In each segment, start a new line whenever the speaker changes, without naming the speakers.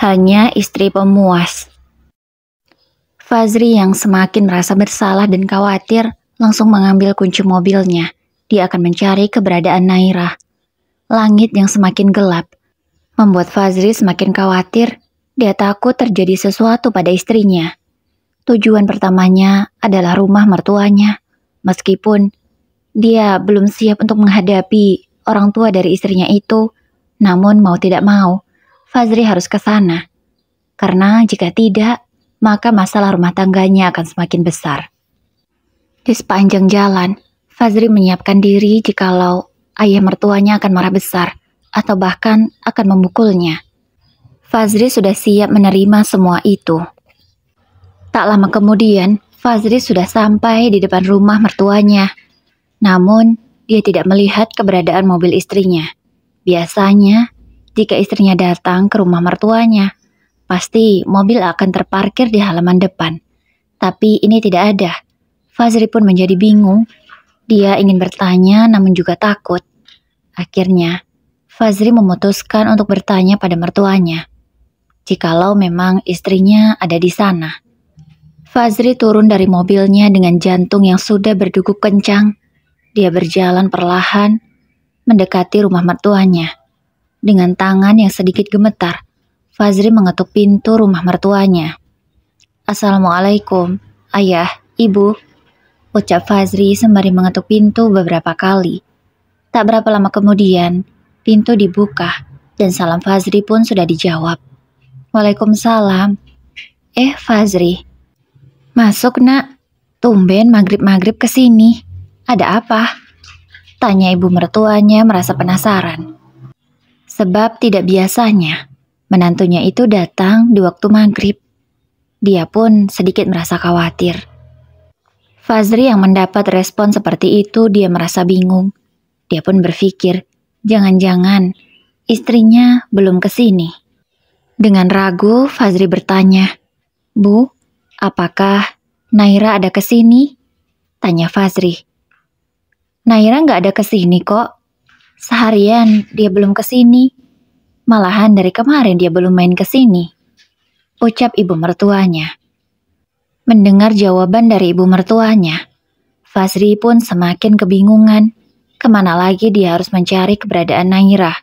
hanya istri pemuas. Fazri yang semakin merasa bersalah dan khawatir langsung mengambil kunci mobilnya. Dia akan mencari keberadaan Naira. Langit yang semakin gelap membuat Fazri semakin khawatir. Dia takut terjadi sesuatu pada istrinya. Tujuan pertamanya adalah rumah mertuanya. Meskipun dia belum siap untuk menghadapi orang tua dari istrinya itu, namun mau tidak mau, Fazri harus ke sana. Karena jika tidak, maka masalah rumah tangganya akan semakin besar. Di sepanjang jalan, Fazri menyiapkan diri jikalau ayah mertuanya akan marah besar atau bahkan akan memukulnya. Fazri sudah siap menerima semua itu. Tak lama kemudian, Fazri sudah sampai di depan rumah mertuanya. Namun, dia tidak melihat keberadaan mobil istrinya. Biasanya, jika istrinya datang ke rumah mertuanya, pasti mobil akan terparkir di halaman depan. Tapi ini tidak ada. Fazri pun menjadi bingung. Dia ingin bertanya namun juga takut. Akhirnya, Fazri memutuskan untuk bertanya pada mertuanya, jikalau memang istrinya ada di sana. Fazri turun dari mobilnya dengan jantung yang sudah berdegup kencang. Dia berjalan perlahan mendekati rumah mertuanya. Dengan tangan yang sedikit gemetar, Fazri mengetuk pintu rumah mertuanya. "Assalamualaikum, ayah, ibu," ucap Fazri sembari mengetuk pintu beberapa kali. Tak berapa lama kemudian, pintu dibuka dan salam Fazri pun sudah dijawab. "Waalaikumsalam." Fazri. "Masuk, Nak. Tumben maghrib-maghrib kesini. Ada apa?" tanya ibu mertuanya merasa penasaran. Sebab tidak biasanya menantunya itu datang di waktu maghrib. Dia pun sedikit merasa khawatir. Fazri yang mendapat respon seperti itu, dia merasa bingung. Dia pun berpikir, jangan-jangan istrinya belum kesini. Dengan ragu, Fazri bertanya, "Bu, apakah Naira ada kesini?" tanya Fazri. "Naira nggak ada kesini kok. Seharian dia belum kesini. Malahan dari kemarin dia belum main kesini," ucap ibu mertuanya. Mendengar jawaban dari ibu mertuanya, Fazri pun semakin kebingungan. Kemana lagi dia harus mencari keberadaan Naira?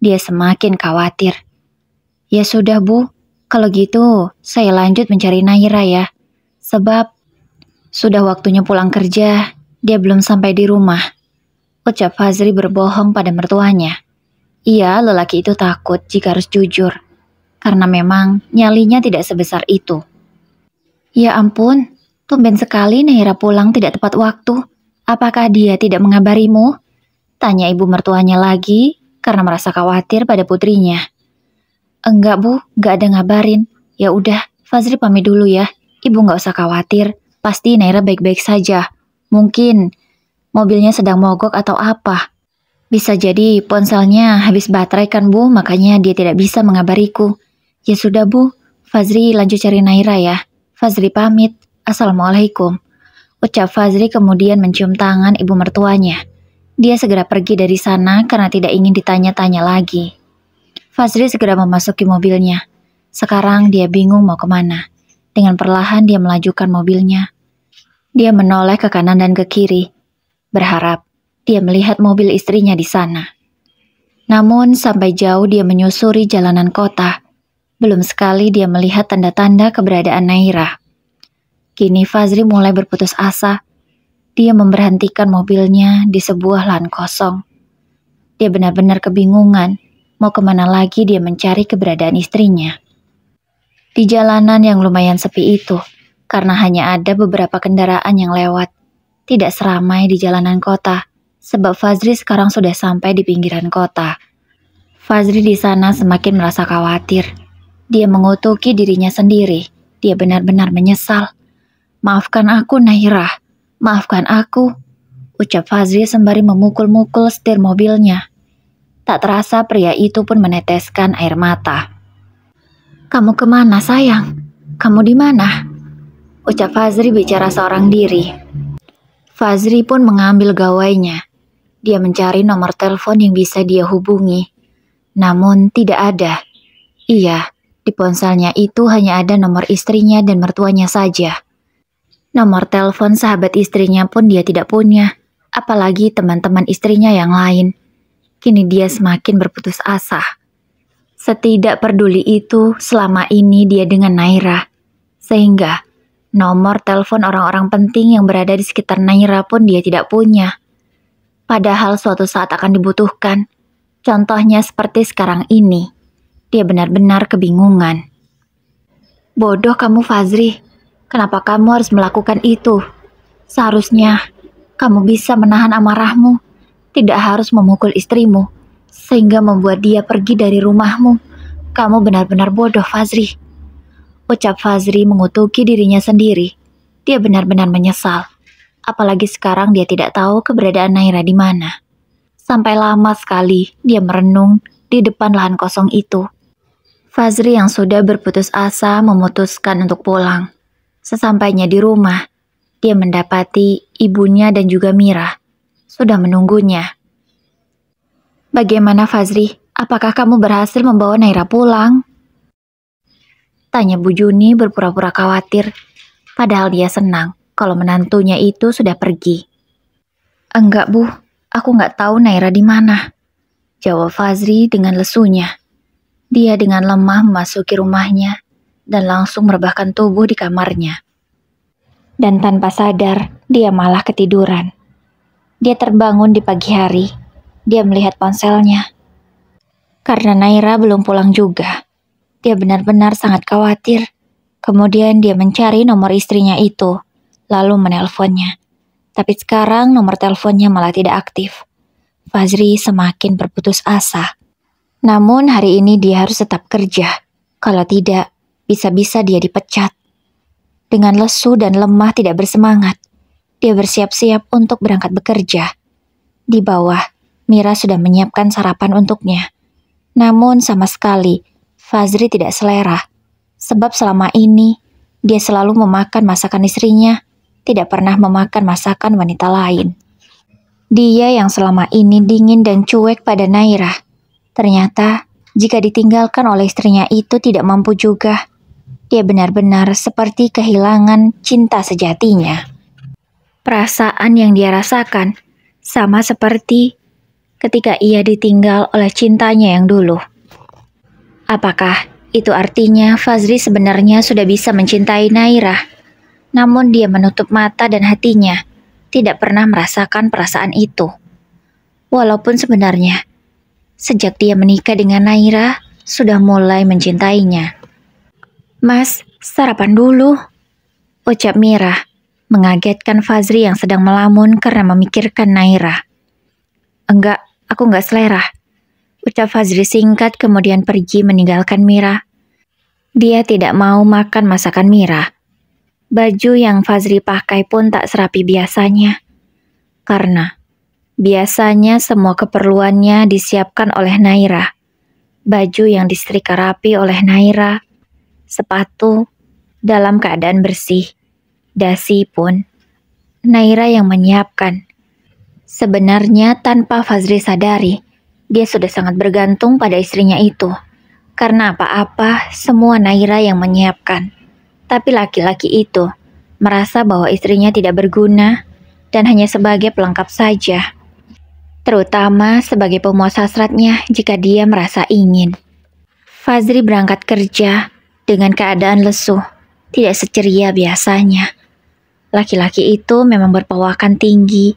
Dia semakin khawatir. "Ya sudah, Bu. Kalau gitu, saya lanjut mencari Naira ya. Sebab sudah waktunya pulang kerja, dia belum sampai di rumah," ucap Fazri berbohong pada mertuanya. Iya, lelaki itu takut jika harus jujur, karena memang nyalinya tidak sebesar itu. "Ya ampun, tumben sekali Naira pulang tidak tepat waktu. Apakah dia tidak mengabarimu?" tanya ibu mertuanya lagi, karena merasa khawatir pada putrinya. "Enggak, Bu, nggak ada ngabarin. Ya udah, Fazri pamit dulu ya. Ibu nggak usah khawatir, pasti Naira baik-baik saja. Mungkin mobilnya sedang mogok atau apa. Bisa jadi ponselnya habis baterai kan, Bu, makanya dia tidak bisa mengabariku. Ya sudah, Bu, Fazri lanjut cari Naira ya. Fazri pamit. Assalamualaikum," ucap Fazri kemudian mencium tangan ibu mertuanya. Dia segera pergi dari sana karena tidak ingin ditanya-tanya lagi. Fazri segera memasuki mobilnya. Sekarang dia bingung mau kemana. Dengan perlahan dia melajukan mobilnya. Dia menoleh ke kanan dan ke kiri, berharap dia melihat mobil istrinya di sana. Namun sampai jauh dia menyusuri jalanan kota, belum sekali dia melihat tanda-tanda keberadaan Naira. Kini Fazri mulai berputus asa. Dia memberhentikan mobilnya di sebuah lahan kosong. Dia benar-benar kebingungan, mau kemana lagi dia mencari keberadaan istrinya. Di jalanan yang lumayan sepi itu, karena hanya ada beberapa kendaraan yang lewat, tidak seramai di jalanan kota, sebab Fazri sekarang sudah sampai di pinggiran kota. Fazri di sana semakin merasa khawatir. Dia mengutuki dirinya sendiri. Dia benar-benar menyesal. "Maafkan aku, Naira. Maafkan aku," ucap Fazri sembari memukul-mukul setir mobilnya. Tak terasa pria itu pun meneteskan air mata. "Kamu kemana, sayang? Kamu di mana?" ucap Fazri bicara seorang diri. Fazri pun mengambil gawainya. Dia mencari nomor telepon yang bisa dia hubungi. Namun tidak ada. Iya, Di ponselnya itu hanya ada nomor istrinya dan mertuanya saja. Nomor telepon sahabat istrinya pun dia tidak punya, apalagi teman-teman istrinya yang lain. Kini dia semakin berputus asa. Setidak peduli itu selama ini dia dengan Naira. Sehingga nomor telepon orang-orang penting yang berada di sekitar Naira pun dia tidak punya. Padahal suatu saat akan dibutuhkan. Contohnya seperti sekarang ini. Dia benar-benar kebingungan. Bodoh kamu, Fazri. Kenapa kamu harus melakukan itu? Seharusnya kamu bisa menahan amarahmu. Tidak harus memukul istrimu, sehingga membuat dia pergi dari rumahmu. Kamu benar-benar bodoh, Fazri. Ucap Fazri mengutuki dirinya sendiri. Dia benar-benar menyesal. Apalagi sekarang dia tidak tahu keberadaan Naira di mana. Sampai lama sekali dia merenung di depan lahan kosong itu. Fazri yang sudah berputus asa memutuskan untuk pulang. Sesampainya di rumah, dia mendapati ibunya dan juga Mira sudah menunggunya. Bagaimana Fazri? Apakah kamu berhasil membawa Naira pulang? Tanya Bu Juni berpura-pura khawatir, padahal dia senang kalau menantunya itu sudah pergi. Enggak Bu, aku nggak tahu Naira di mana. Jawab Fazri dengan lesunya. Dia dengan lemah memasuki rumahnya dan langsung merebahkan tubuh di kamarnya. Dan tanpa sadar, dia malah ketiduran. Dia terbangun di pagi hari. Dia melihat ponselnya. Karena Naira belum pulang juga. Dia benar-benar sangat khawatir. Kemudian dia mencari nomor istrinya itu, lalu menelponnya. Tapi sekarang nomor teleponnya malah tidak aktif. Fazri semakin berputus asa. Namun hari ini dia harus tetap kerja. Kalau tidak, bisa-bisa dia dipecat. Dengan lesu dan lemah tidak bersemangat, dia bersiap-siap untuk berangkat bekerja. Di bawah, Mira sudah menyiapkan sarapan untuknya. Namun sama sekali, Fazri tidak selera. Sebab selama ini, dia selalu memakan masakan istrinya, tidak pernah memakan masakan wanita lain. Dia yang selama ini dingin dan cuek pada Naira. Ternyata, jika ditinggalkan oleh istrinya itu tidak mampu juga. Dia benar-benar seperti kehilangan cinta sejatinya. Perasaan yang dia rasakan sama seperti ketika ia ditinggal oleh cintanya yang dulu. Apakah itu artinya Fazri sebenarnya sudah bisa mencintai Naira? Namun dia menutup mata dan hatinya, tidak pernah merasakan perasaan itu. Walaupun sebenarnya, sejak dia menikah dengan Naira, sudah mulai mencintainya. Mas, sarapan dulu, ucap Mira, mengagetkan Fazri yang sedang melamun karena memikirkan Naira. Enggak, aku enggak selera, ucap Fazri singkat kemudian pergi meninggalkan Mira. Dia tidak mau makan masakan Mira. Baju yang Fazri pakai pun tak serapi biasanya. Karena biasanya semua keperluannya disiapkan oleh Naira. Baju yang disetrika rapi oleh Naira, sepatu dalam keadaan bersih, dasi pun Naira yang menyiapkan. Sebenarnya tanpa Fazri sadari, dia sudah sangat bergantung pada istrinya itu. Karena apa-apa, semua Naira yang menyiapkan. Tapi laki-laki itu merasa bahwa istrinya tidak berguna dan hanya sebagai pelengkap saja. Terutama sebagai pemuas hasratnya jika dia merasa ingin. Fazri berangkat kerja dengan keadaan lesu, tidak seceria biasanya. Laki-laki itu memang berperawakan tinggi,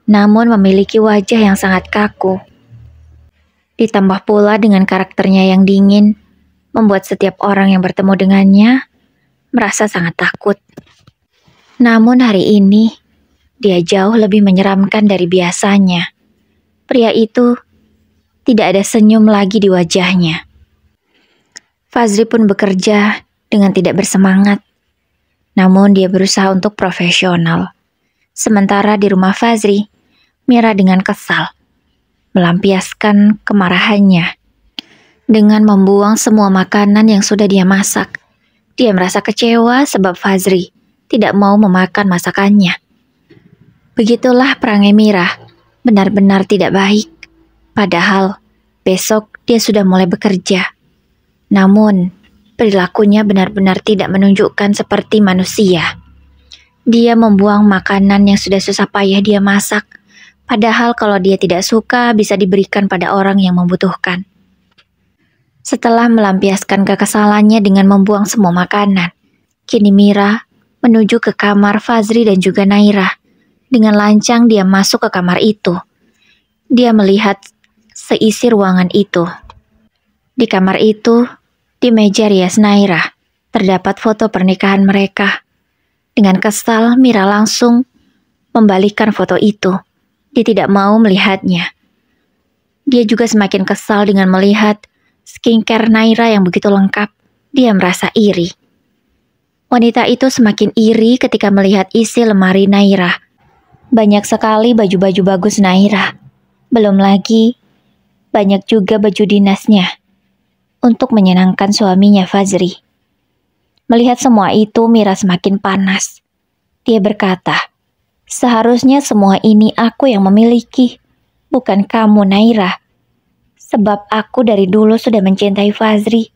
namun memiliki wajah yang sangat kaku. Ditambah pula dengan karakternya yang dingin, membuat setiap orang yang bertemu dengannya merasa sangat takut. Namun hari ini, dia jauh lebih menyeramkan dari biasanya. Pria itu tidak ada senyum lagi di wajahnya. Fazri pun bekerja dengan tidak bersemangat. Namun dia berusaha untuk profesional. Sementara di rumah Fazri, Mira dengan kesal melampiaskan kemarahannya dengan membuang semua makanan yang sudah dia masak. Dia merasa kecewa sebab Fazri tidak mau memakan masakannya. Begitulah perangai Mira, benar-benar tidak baik. Padahal besok dia sudah mulai bekerja. Namun Perilakunya benar-benar tidak menunjukkan seperti manusia. Dia membuang makanan yang sudah susah payah dia masak, padahal kalau dia tidak suka bisa diberikan pada orang yang membutuhkan. Setelah melampiaskan kekesalannya dengan membuang semua makanan, kini Mira menuju ke kamar Fazri dan juga Naira. Dengan lancang dia masuk ke kamar itu. Dia melihat seisi ruangan itu. Di kamar itu, di meja rias Naira, terdapat foto pernikahan mereka. Dengan kesal, Mira langsung membalikkan foto itu. Dia tidak mau melihatnya. Dia juga semakin kesal dengan melihat skincare Naira yang begitu lengkap. Dia merasa iri. Wanita itu semakin iri ketika melihat isi lemari Naira. Banyak sekali baju-baju bagus Naira. Belum lagi, banyak juga baju dinasnya untuk menyenangkan suaminya Fazri. Melihat semua itu, Mira semakin panas. Dia berkata, "Seharusnya semua ini aku yang memiliki, bukan kamu Naira. Sebab aku dari dulu sudah mencintai Fazri.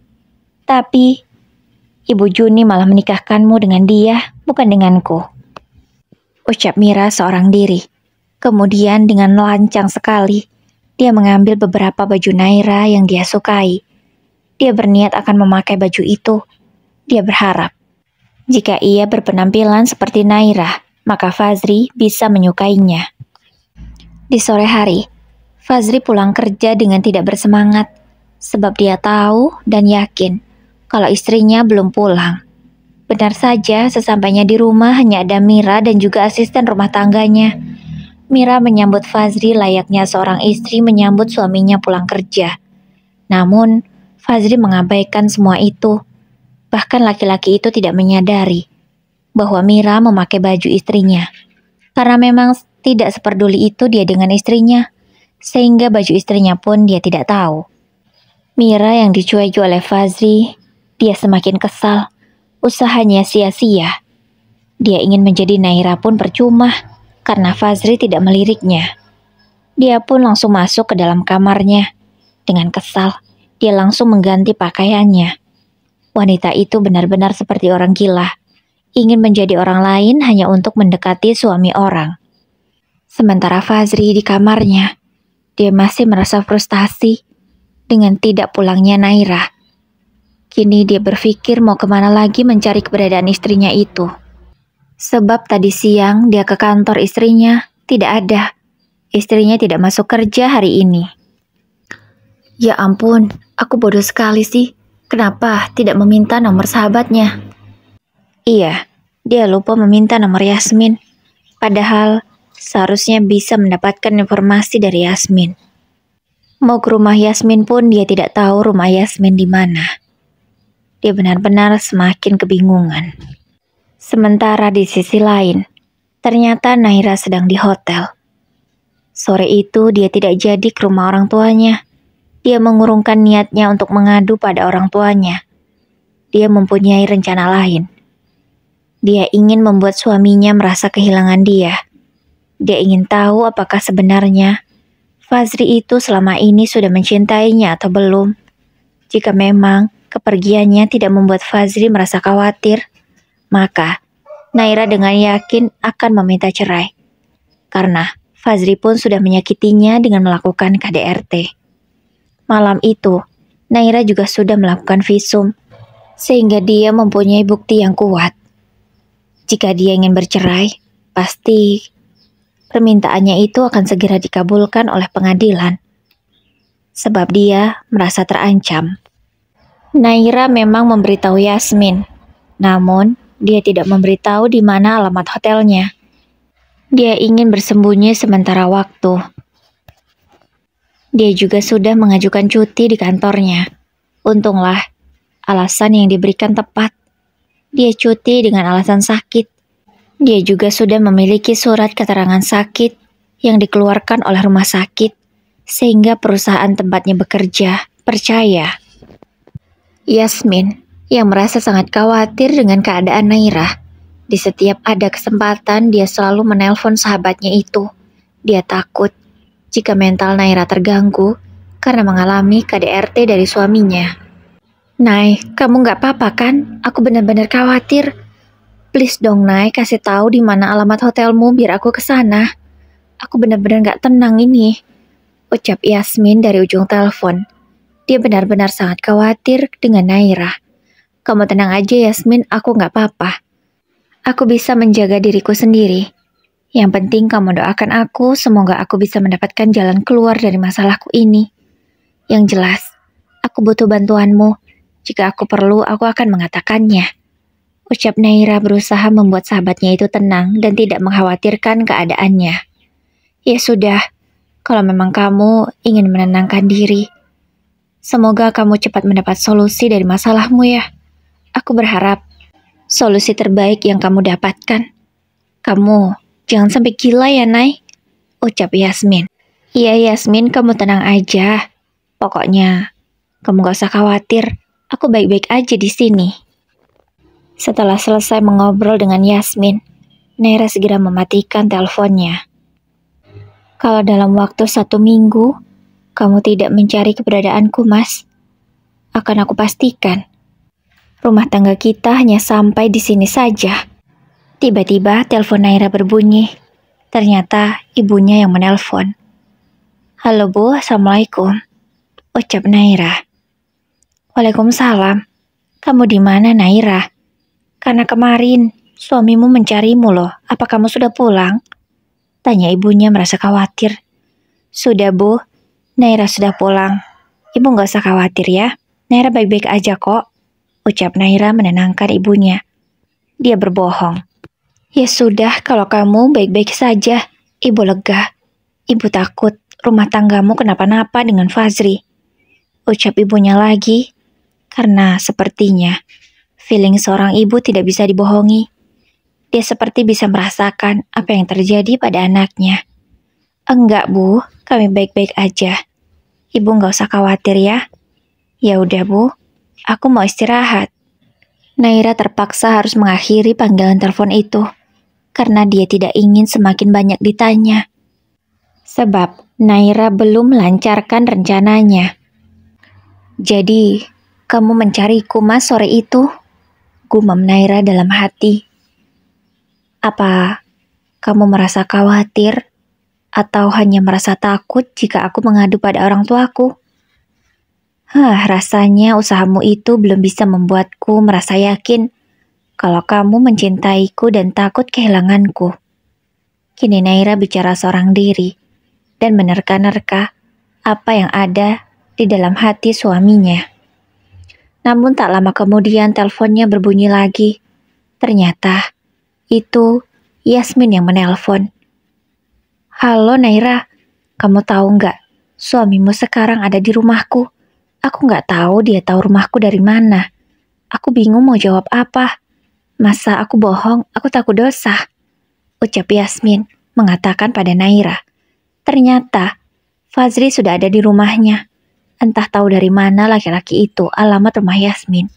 Tapi, Ibu Juni malah menikahkanmu dengan dia, bukan denganku." Ucap Mira seorang diri. Kemudian dengan lancang sekali, dia mengambil beberapa baju Naira yang dia sukai. Dia berniat akan memakai baju itu. Dia berharap, jika ia berpenampilan seperti Naira, maka Fazri bisa menyukainya. Di sore hari, Fazri pulang kerja dengan tidak bersemangat, sebab dia tahu dan yakin kalau istrinya belum pulang. Benar saja, sesampainya di rumah hanya ada Mira dan juga asisten rumah tangganya. Mira menyambut Fazri layaknya seorang istri menyambut suaminya pulang kerja. Namun, Fazri mengabaikan semua itu. Bahkan laki-laki itu tidak menyadari bahwa Mira memakai baju istrinya. Karena memang tidak seperduli itu dia dengan istrinya, sehingga baju istrinya pun dia tidak tahu. Mira yang dicuekin oleh Fazri, dia semakin kesal. Usahanya sia-sia. Dia ingin menjadi Naira pun percuma, karena Fazri tidak meliriknya. Dia pun langsung masuk ke dalam kamarnya. Dengan kesal, dia langsung mengganti pakaiannya. Wanita itu benar-benar seperti orang gila, ingin menjadi orang lain hanya untuk mendekati suami orang. Sementara Fazri di kamarnya, dia masih merasa frustasi dengan tidak pulangnya Naira. Kini dia berpikir mau kemana lagi mencari keberadaan istrinya itu. Sebab tadi siang dia ke kantor istrinya, tidak ada. Istrinya tidak masuk kerja hari ini. Ya ampun, aku bodoh sekali sih. Kenapa tidak meminta nomor sahabatnya? Iya, dia lupa meminta nomor Yasmin. Padahal seharusnya bisa mendapatkan informasi dari Yasmin. Mau ke rumah Yasmin pun dia tidak tahu rumah Yasmin di mana. Dia benar-benar semakin kebingungan. Sementara di sisi lain, ternyata Naira sedang di hotel. Sore itu dia tidak jadi ke rumah orang tuanya. Dia mengurungkan niatnya untuk mengadu pada orang tuanya. Dia mempunyai rencana lain. Dia ingin membuat suaminya merasa kehilangan dia. Dia ingin tahu apakah sebenarnya Fazri itu selama ini sudah mencintainya atau belum. Jika memang kepergiannya tidak membuat Fazri merasa khawatir, maka Naira dengan yakin akan meminta cerai. Karena Fazri pun sudah menyakitinya dengan melakukan KDRT. Malam itu, Naira juga sudah melakukan visum, sehingga dia mempunyai bukti yang kuat. Jika dia ingin bercerai, pasti permintaannya itu akan segera dikabulkan oleh pengadilan. Sebab dia merasa terancam. Naira memang memberitahu Yasmin, namun dia tidak memberitahu di mana alamat hotelnya. Dia ingin bersembunyi sementara waktu. Dia juga sudah mengajukan cuti di kantornya. Untunglah, alasan yang diberikan tepat. Dia cuti dengan alasan sakit. Dia juga sudah memiliki surat keterangan sakit yang dikeluarkan oleh rumah sakit, sehingga perusahaan tempatnya bekerja percaya. Yasmin, yang merasa sangat khawatir dengan keadaan Naira, di setiap ada kesempatan dia selalu menelpon sahabatnya itu. Dia takut jika mental Naira terganggu karena mengalami KDRT dari suaminya. Nay, kamu nggak apa-apa kan? Aku benar-benar khawatir. Please dong, Nay, kasih tahu di mana alamat hotelmu biar aku ke sana. Aku benar-benar nggak tenang ini, ucap Yasmin dari ujung telepon. Dia benar-benar sangat khawatir dengan Naira. Kamu tenang aja Yasmin, aku nggak apa-apa. Aku bisa menjaga diriku sendiri. Yang penting kamu doakan aku, semoga aku bisa mendapatkan jalan keluar dari masalahku ini. Yang jelas, aku butuh bantuanmu. Jika aku perlu, aku akan mengatakannya. Ucap Naira berusaha membuat sahabatnya itu tenang dan tidak mengkhawatirkan keadaannya. Ya sudah, kalau memang kamu ingin menenangkan diri, semoga kamu cepat mendapat solusi dari masalahmu ya. Aku berharap solusi terbaik yang kamu dapatkan. Kamu jangan sampai gila ya, Nay, ucap Yasmin. Iya Yasmin, kamu tenang aja. Pokoknya, kamu gak usah khawatir. Aku baik-baik aja di sini. Setelah selesai mengobrol dengan Yasmin, Naira segera mematikan teleponnya. Kalau dalam waktu 1 minggu, kamu tidak mencari keberadaanku, Mas, akan aku pastikan rumah tangga kita hanya sampai di sini saja. Tiba-tiba telepon Naira berbunyi. Ternyata ibunya yang menelpon. Halo Bu, Assalamualaikum, ucap Naira. Waalaikumsalam. Kamu di mana, Naira? Karena kemarin suamimu mencarimu loh. Apa kamu sudah pulang? Tanya ibunya merasa khawatir. Sudah Bu, Naira sudah pulang. Ibu gak usah khawatir ya. Naira baik-baik aja kok, ucap Naira menenangkan ibunya. Dia berbohong. Ya sudah, kalau kamu baik-baik saja. Ibu lega. Ibu takut rumah tanggamu kenapa-napa dengan Fazri, ucap ibunya lagi. Karena sepertinya feeling seorang ibu tidak bisa dibohongi. Dia seperti bisa merasakan apa yang terjadi pada anaknya. Enggak Bu, kami baik-baik aja. Ibu gak usah khawatir ya. Ya udah Bu, aku mau istirahat. Naira terpaksa harus mengakhiri panggilan telepon itu karena dia tidak ingin semakin banyak ditanya. Sebab Naira belum melancarkan rencananya. Jadi, kamu mencariku Mas sore itu? Gumam Naira dalam hati. Apa kamu merasa khawatir atau hanya merasa takut jika aku mengadu pada orang tuaku? Rasanya usahamu itu belum bisa membuatku merasa yakin kalau kamu mencintaiku dan takut kehilanganku. Kini Naira bicara seorang diri dan menerka-nerka apa yang ada di dalam hati suaminya. Namun tak lama kemudian teleponnya berbunyi lagi. Ternyata itu Yasmin yang menelpon. Halo Naira, kamu tahu nggak? Suamimu sekarang ada di rumahku. Aku nggak tahu dia tahu rumahku dari mana. Aku bingung mau jawab apa. Masa aku bohong? Aku takut dosa, ucap Yasmin mengatakan pada Naira. Ternyata Fazri sudah ada di rumahnya. Entah tahu dari mana laki-laki itu alamat rumah Yasmin.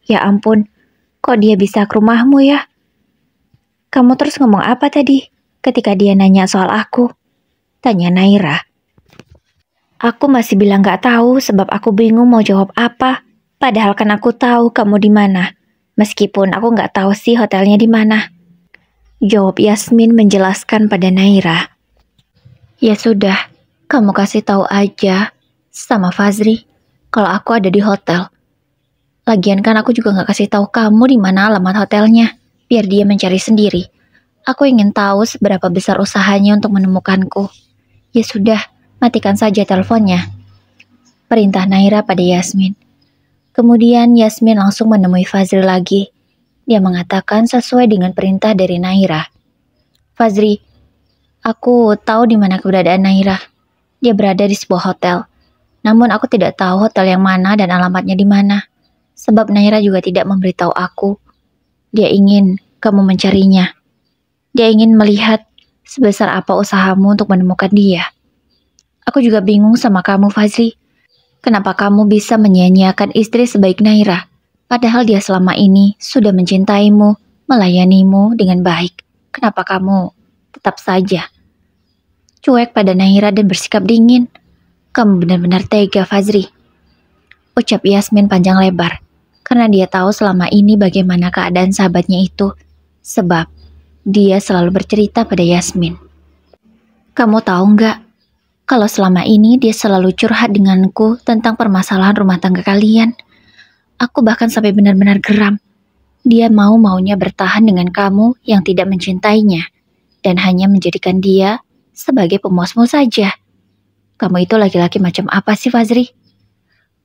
Ya ampun, kok dia bisa ke rumahmu ya? Kamu terus ngomong apa tadi ketika dia nanya soal aku? Tanya Naira. Aku masih bilang gak tahu sebab aku bingung mau jawab apa. Padahal kan aku tahu kamu di mana. Meskipun aku gak tahu sih hotelnya di mana. Jawab Yasmin menjelaskan pada Naira. Ya sudah, kamu kasih tahu aja sama Fazri kalau aku ada di hotel. Lagian kan aku juga gak kasih tahu kamu di mana alamat hotelnya, biar dia mencari sendiri. Aku ingin tahu seberapa besar usahanya untuk menemukanku. Ya sudah, matikan saja teleponnya, perintah Naira pada Yasmin. Kemudian Yasmin langsung menemui Fazri lagi. Dia mengatakan sesuai dengan perintah dari Naira. Fazri, aku tahu di mana keberadaan Naira. Dia berada di sebuah hotel. Namun aku tidak tahu hotel yang mana dan alamatnya di mana. Sebab Naira juga tidak memberitahu aku. Dia ingin kamu mencarinya. Dia ingin melihat sebesar apa usahamu untuk menemukan dia. Aku juga bingung sama kamu, Fazri. Kenapa kamu bisa menyia-nyiakan istri sebaik Naira? Padahal dia selama ini sudah mencintaimu, melayanimu dengan baik. Kenapa kamu tetap saja cuek pada Naira dan bersikap dingin? Kamu benar-benar tega, Fazri. ucap Yasmin panjang lebar, karena dia tahu selama ini bagaimana keadaan sahabatnya itu, sebab dia selalu bercerita pada Yasmin. Kamu tahu nggak, kalau selama ini dia selalu curhat denganku tentang permasalahan rumah tangga kalian. Aku bahkan sampai benar-benar geram. Dia mau-maunya bertahan dengan kamu yang tidak mencintainya, dan hanya menjadikan dia sebagai pemuasmu saja. Kamu itu laki-laki macam apa sih, Fazri?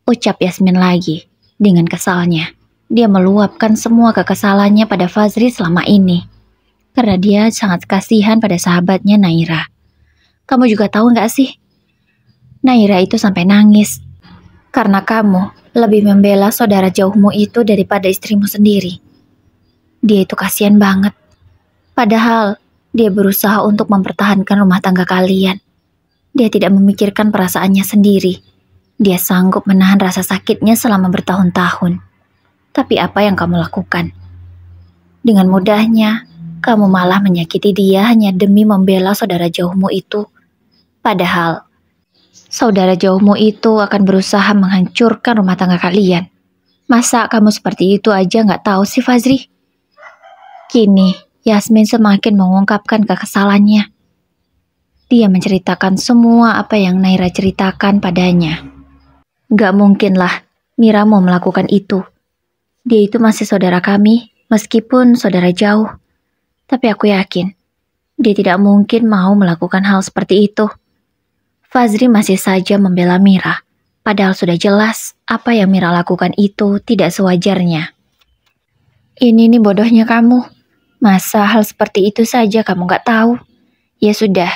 Ucap Yasmin lagi, dengan kesalnya. Dia meluapkan semua kekesalannya pada Fazri selama ini, karena dia sangat kasihan pada sahabatnya Naira. Kamu juga tahu nggak sih? Naira itu sampai nangis, karena kamu lebih membela saudara jauhmu itu daripada istrimu sendiri. Dia itu kasihan banget. Padahal dia berusaha untuk mempertahankan rumah tangga kalian. Dia tidak memikirkan perasaannya sendiri. Dia sanggup menahan rasa sakitnya selama bertahun-tahun. Tapi apa yang kamu lakukan? Dengan mudahnya, kamu malah menyakiti dia hanya demi membela saudara jauhmu itu. Padahal, saudara jauhmu itu akan berusaha menghancurkan rumah tangga kalian. Masa kamu seperti itu aja nggak tahu sih, Fazri? Kini, Yasmin semakin mengungkapkan kekesalannya. Dia menceritakan semua apa yang Naira ceritakan padanya. Gak mungkinlah Mira mau melakukan itu. Dia itu masih saudara kami, meskipun saudara jauh. Tapi aku yakin, dia tidak mungkin mau melakukan hal seperti itu. Fazri masih saja membela Mira, padahal sudah jelas apa yang Mira lakukan itu tidak sewajarnya. Ini nih bodohnya kamu. Masa hal seperti itu saja kamu gak tahu? Ya sudah,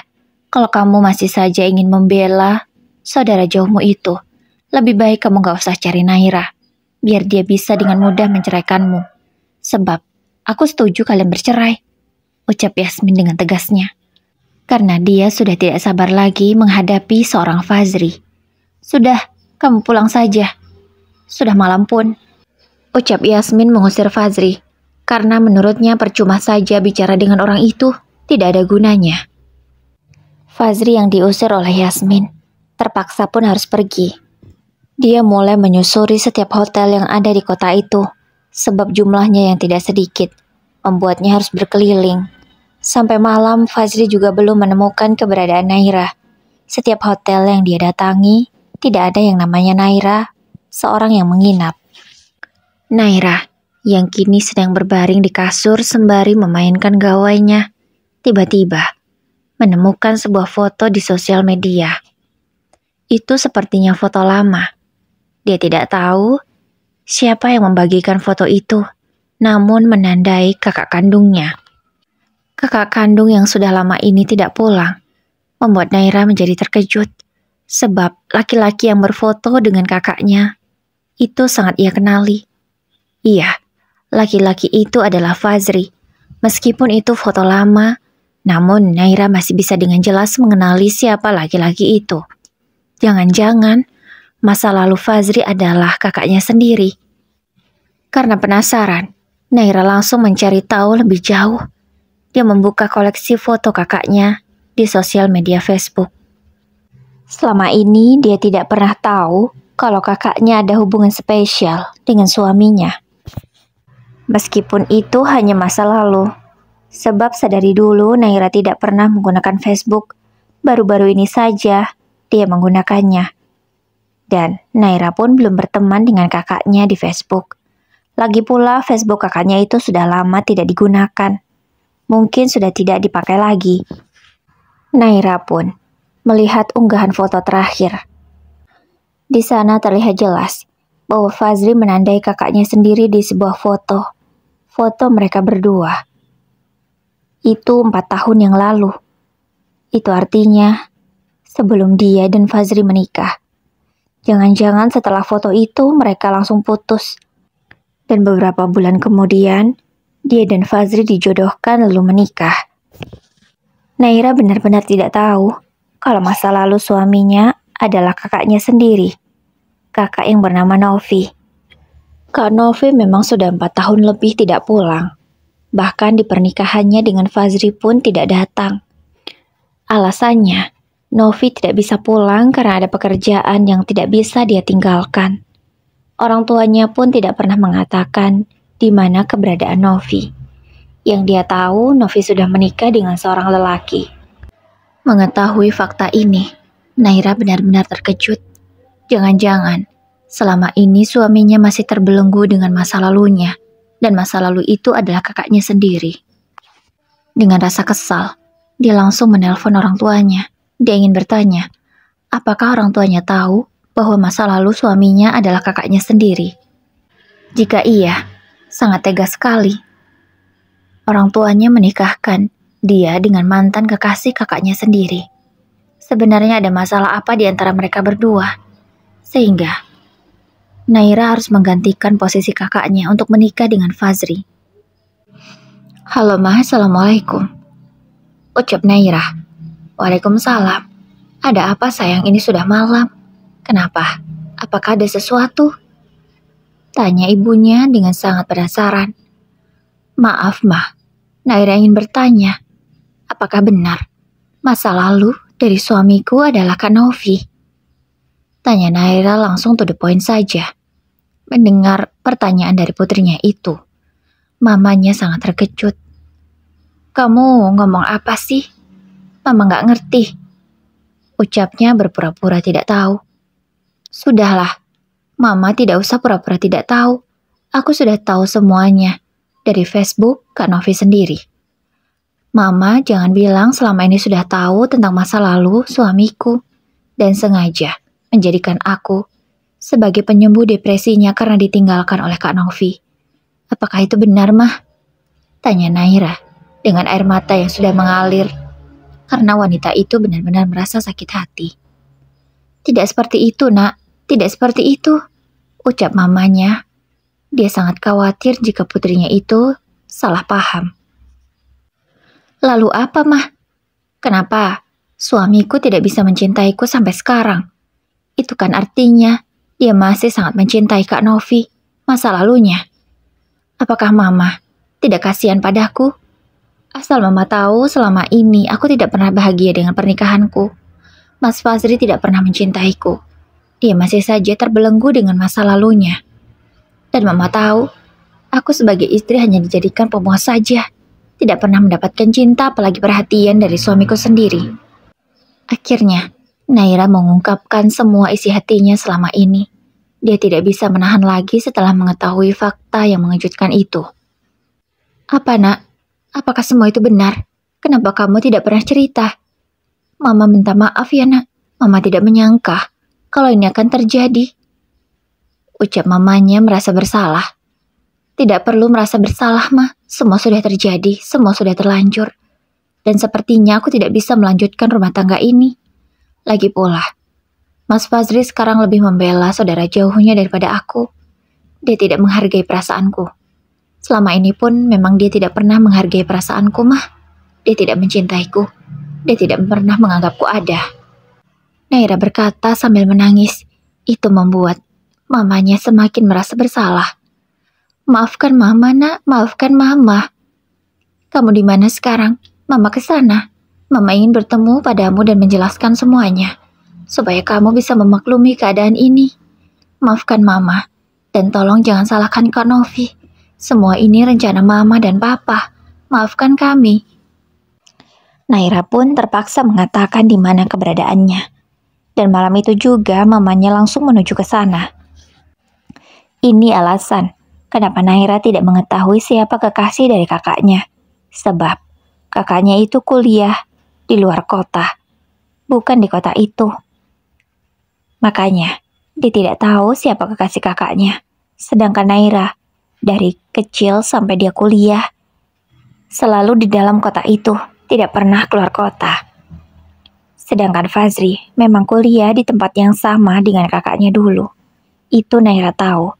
kalau kamu masih saja ingin membela saudara jauhmu itu, lebih baik kamu gak usah cari Naira, biar dia bisa dengan mudah menceraikanmu. Sebab, aku setuju kalian bercerai, ucap Yasmin dengan tegasnya. Karena dia sudah tidak sabar lagi menghadapi seorang Fazri. Sudah, kamu pulang saja. Sudah malam pun, ucap Yasmin mengusir Fazri. Karena menurutnya percuma saja bicara dengan orang itu, tidak ada gunanya. Fazri yang diusir oleh Yasmin, terpaksa pun harus pergi. Dia mulai menyusuri setiap hotel yang ada di kota itu, sebab jumlahnya yang tidak sedikit, membuatnya harus berkeliling. Sampai malam, Fazri juga belum menemukan keberadaan Naira. Setiap hotel yang dia datangi, tidak ada yang namanya Naira, seorang yang menginap. Naira yang kini sedang berbaring di kasur sembari memainkan gawainya, tiba-tiba menemukan sebuah foto di sosial media. Itu sepertinya foto lama. Dia tidak tahu siapa yang membagikan foto itu, namun menandai kakak kandungnya. Kakak kandung yang sudah lama ini tidak pulang, membuat Naira menjadi terkejut, sebab laki-laki yang berfoto dengan kakaknya itu sangat ia kenali. Iya, laki-laki itu adalah Fazri. Meskipun itu foto lama, namun Naira masih bisa dengan jelas mengenali siapa laki-laki itu. Jangan-jangan masa lalu Fazri adalah kakaknya sendiri. Karena penasaran, Naira langsung mencari tahu lebih jauh. Dia membuka koleksi foto kakaknya di sosial media Facebook. Selama ini dia tidak pernah tahu kalau kakaknya ada hubungan spesial dengan suaminya. Meskipun itu hanya masa lalu, sebab sedari dulu Naira tidak pernah menggunakan Facebook. Baru-baru ini saja dia menggunakannya. Dan Naira pun belum berteman dengan kakaknya di Facebook. Lagi pula Facebook kakaknya itu sudah lama tidak digunakan. Mungkin sudah tidak dipakai lagi. Naira pun melihat unggahan foto terakhir. Di sana terlihat jelas bahwa Fazri menandai kakaknya sendiri di sebuah foto. Foto mereka berdua. Itu 4 tahun yang lalu. Itu artinya sebelum dia dan Fazri menikah. Jangan-jangan setelah foto itu mereka langsung putus. Dan beberapa bulan kemudian, dia dan Fazri dijodohkan lalu menikah. Naira benar-benar tidak tahu kalau masa lalu suaminya adalah kakaknya sendiri. Kakak yang bernama Novi. Kak Novi memang sudah 4 tahun lebih tidak pulang. Bahkan di pernikahannya dengan Fazri pun tidak datang. Alasannya, Novi tidak bisa pulang karena ada pekerjaan yang tidak bisa dia tinggalkan. Orang tuanya pun tidak pernah mengatakan di mana keberadaan Novi. Yang dia tahu, Novi sudah menikah dengan seorang lelaki. Mengetahui fakta ini, Naira benar-benar terkejut. Jangan-jangan selama ini suaminya masih terbelenggu dengan masa lalunya, dan masa lalu itu adalah kakaknya sendiri. Dengan rasa kesal, dia langsung menelpon orang tuanya. Dia ingin bertanya, apakah orang tuanya tahu bahwa masa lalu suaminya adalah kakaknya sendiri? Jika iya, sangat tega sekali. Orang tuanya menikahkan dia dengan mantan kekasih kakaknya sendiri. Sebenarnya ada masalah apa di antara mereka berdua? Sehingga Naira harus menggantikan posisi kakaknya untuk menikah dengan Fazri. Halo Ma, Assalamualaikum. Ucap Naira. Waalaikumsalam. Ada apa sayang, ini sudah malam? Kenapa? Apakah ada sesuatu? Tanya ibunya dengan sangat penasaran. Maaf Ma, Naira ingin bertanya. Apakah benar masa lalu dari suamiku adalah Kak Novi? Tanya Naira langsung to the point saja. Mendengar pertanyaan dari putrinya itu, mamanya sangat terkejut. Kamu ngomong apa sih? Mama gak ngerti. Ucapnya berpura-pura tidak tahu. Sudahlah, Mama tidak usah pura-pura tidak tahu. Aku sudah tahu semuanya dari Facebook Kak Novi sendiri. Mama jangan bilang selama ini sudah tahu tentang masa lalu suamiku dan sengaja menjadikan aku sebagai penyembuh depresinya karena ditinggalkan oleh Kak Novi. Apakah itu benar, Mah? Tanya Naira dengan air mata yang sudah mengalir karena wanita itu benar-benar merasa sakit hati. Tidak seperti itu, Nak. Tidak seperti itu, ucap mamanya. Dia sangat khawatir jika putrinya itu salah paham. Lalu apa, Mah? Kenapa suamiku tidak bisa mencintaiku sampai sekarang? Itu kan artinya dia masih sangat mencintai Kak Novi, masa lalunya. Apakah Mama tidak kasihan padaku? Asal Mama tahu selama ini aku tidak pernah bahagia dengan pernikahanku. Mas Fazri tidak pernah mencintaiku. Dia masih saja terbelenggu dengan masa lalunya. Dan Mama tahu, aku sebagai istri hanya dijadikan pemuas saja. Tidak pernah mendapatkan cinta apalagi perhatian dari suamiku sendiri. Akhirnya, Naira mengungkapkan semua isi hatinya selama ini. Dia tidak bisa menahan lagi setelah mengetahui fakta yang mengejutkan itu. Apa, Nak? Apakah semua itu benar? Kenapa kamu tidak pernah cerita? Mama minta maaf ya, Nak. Mama tidak menyangka kalau ini akan terjadi. Ucap mamanya merasa bersalah. Tidak perlu merasa bersalah, Ma. Semua sudah terjadi, semua sudah terlanjur. Dan sepertinya aku tidak bisa melanjutkan rumah tangga ini. Lagi pula, Mas Fazri sekarang lebih membela saudara jauhnya daripada aku. Dia tidak menghargai perasaanku. Selama ini pun memang dia tidak pernah menghargai perasaanku, Mah. Dia tidak mencintaiku. Dia tidak pernah menganggapku ada. Naira berkata sambil menangis. Itu membuat mamanya semakin merasa bersalah. Maafkan Mama, Nak. Maafkan Mama. Kamu di mana sekarang? Mama ke sana. Mama ingin bertemu padamu dan menjelaskan semuanya, supaya kamu bisa memaklumi keadaan ini. Maafkan Mama, dan tolong jangan salahkan Kak Novi. Semua ini rencana Mama dan Papa. Maafkan kami. Naira pun terpaksa mengatakan di mana keberadaannya. Dan malam itu juga mamanya langsung menuju ke sana. Ini alasan kenapa Naira tidak mengetahui siapa kekasih dari kakaknya. Sebab kakaknya itu kuliah di luar kota, bukan di kota itu. Makanya dia tidak tahu siapa kekasih kakaknya. Sedangkan Naira dari kecil sampai dia kuliah selalu di dalam kota itu, tidak pernah keluar kota. Sedangkan Fazri memang kuliah di tempat yang sama dengan kakaknya dulu. Itu Naira tahu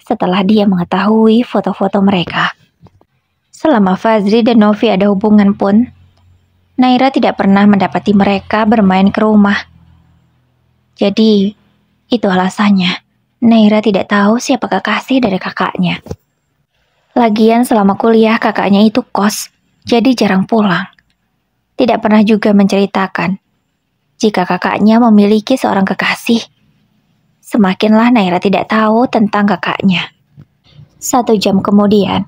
setelah dia mengetahui foto-foto mereka. Selama Fazri dan Novi ada hubungan pun, Naira tidak pernah mendapati mereka bermain ke rumah. Jadi, itu alasannya Naira tidak tahu siapa kekasih dari kakaknya. Lagian selama kuliah kakaknya itu kos, jadi jarang pulang. Tidak pernah juga menceritakan jika kakaknya memiliki seorang kekasih. Semakinlah Naira tidak tahu tentang kakaknya. 1 jam kemudian,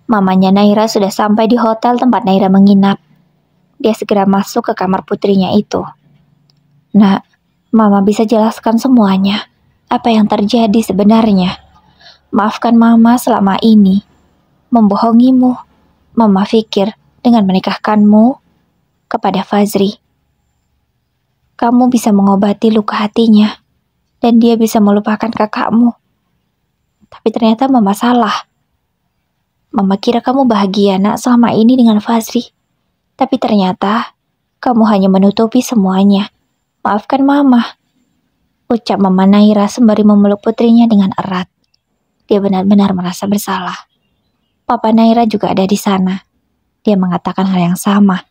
mamanya Naira sudah sampai di hotel tempat Naira menginap. Dia segera masuk ke kamar putrinya itu. Nak, Mama bisa jelaskan semuanya. Apa yang terjadi sebenarnya? Maafkan Mama selama ini. Membohongimu. Mama pikir dengan menikahkanmu kepada Fazri, kamu bisa mengobati luka hatinya dan dia bisa melupakan kakakmu. Tapi ternyata Mama salah. Mama kira kamu bahagia nak selama ini dengan Fazri. Tapi ternyata kamu hanya menutupi semuanya. Maafkan Mama, ucap Mama Naira sembari memeluk putrinya dengan erat. Dia benar-benar merasa bersalah. Papa Naira juga ada di sana. Dia mengatakan hal yang sama.